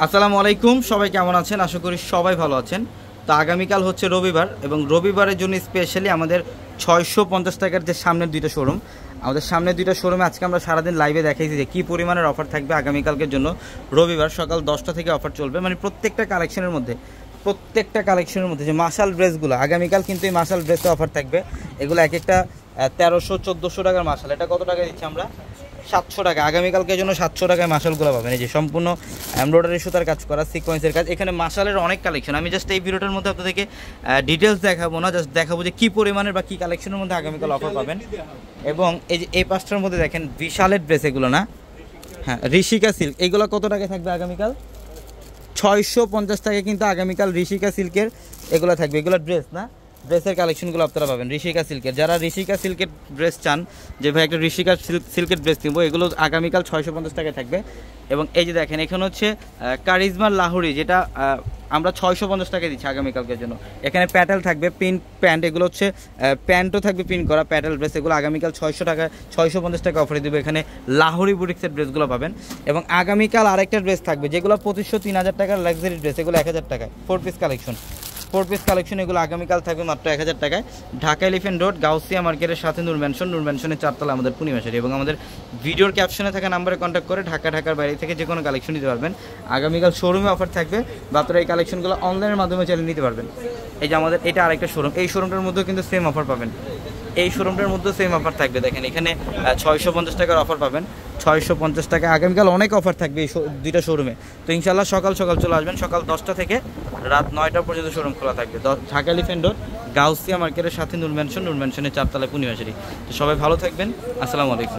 আসসালামু আলাইকুম, সবাই কেমন আছেন? আশা করি সবাই ভালো আছেন। তো আগামীকাল হচ্ছে রবিবার এবং রবিবারের জন্য স্পেশালি আমাদের 650 টাকার যে সামনের দুইটা শোরুম, আমাদের সামনের দুইটা শোরুমে আজকে আমরা সারাদিন লাইভে দেখাইছি যে কী পরিমাণের অফার থাকবে আগামীকালকের জন্য। রবিবার সকাল 10টা থেকে অফার চলবে, মানে প্রত্যেকটা কালেকশনের মধ্যে যে মাশাল ড্রেসগুলো আগামীকাল কিন্তু এই মাশাল ড্রেসে অফার থাকবে। এগুলো এক একটা 1300-1400 টাকার মাশাল। এটা কত টাকা দিচ্ছি আমরা? 700 টাকা। আগামীকালকের জন্য 700 টাকায় মাশালগুলো পাবেন। এই যে সম্পূর্ণ এমব্রয়ডারি সুতার কাজ করা, সিকোয়েন্সের কাজ। এখানে মাশালের অনেক কালেকশন। আমি জাস্ট এই ভিডিওটার মধ্যে আপনাদেরকে ডিটেলস দেখাবো না, জাস্ট দেখাবো যে কী পরিমাণের বা কী কালেকশনের মধ্যে আগামীকাল অফার পাবেন। এবং এই যে এই পাঁচটার মধ্যে দেখেন বিশালের ড্রেস এগুলো না, হ্যাঁ ঋষিকা সিল্ক। এইগুলো কত টাকায় থাকবে আগামীকাল? 650 টাকায় কিন্তু আগামীকাল ঋষিকা সিল্কের এগুলো থাকবে। এগুলো ড্রেস না, ড্রেসের কালেকশনগুলো আপনারা পাবেন ঋষিকা সিল্কের। যারা ঋষিকা সিল্কের ড্রেস চান, যে ভাই একটা ঋষিকা সিল্কের ড্রেস কিনবো, এগুলো আগামীকাল 650 টাকায় থাকবে। এবং এই যে দেখেন এখানে হচ্ছে কারিজমার লাহোরি, যেটা আমরা 650 টাকায় দিচ্ছি আগামীকালকের জন্য। এখানে প্যাটেল থাকবে, প্রিন্ট প্যান্ট, এগুলো হচ্ছে প্যান্টও থাকবে প্রিন্ট করা প্যাটেল ড্রেস। এগুলো আগামীকাল 650 টাকা অফারে দেবে। এখানে লাহোরি বুটিক্সের ড্রেসগুলো পাবেন। এবং আগামীকাল আরেকটা ড্রেস থাকবে যেগুলো 2500-3000 টাকার লাক্সারি ড্রেস, এগুলো 1000 টাকায় 4 পিস কালেকশন। এগুলো আগামীকাল থাকবে মাত্র 1000 টাকায়। ঢাকা এলিফ্যান্ট রোড, গাউসিয়া মার্কেটের সাথে নূর ম্যানশনের 4তলা আমাদের পূর্ণিমাশারি। এবং আমাদের ভিডিওর ক্যাপশনে থাকা নাম্বারে কন্ট্যাক্ট করে ঢাকার বাইরে থেকে যে কোনো কালেকশন নিতে পারবেন। আগামীকাল শোরুমে অফার থাকবে, বা আপনারা এই কালেকশনগুলো অনলাইনের মাধ্যমে চালিয়ে নিতে পারবেন। এই যে আমাদের এটা আরেকটা শোরুম, এই শোরুমটার মধ্যেও কিন্তু সেম অফার পাবেন। এই শোরুমটার মধ্যেও সেম অফার থাকবে। দেখেন এখানে 650 টাকার অফার পাবেন। 650 টাকা আগামীকাল অনেক অফার থাকবে এই দুইটা শোরুমে। তো ইনশাল্লাহ সকাল চলে আসবেন। সকাল 10টা থেকে রাত 9টা পর্যন্ত শোরুম খোলা থাকবে। ঢাকা এলিফ্যান্ট রোড, গাউসিয়া মার্কেটের সাথে নূর ম্যানশনের 4তলায় পূর্ণিমাশারি। তো সবাই ভালো থাকবেন। আসসালামু আলাইকুম।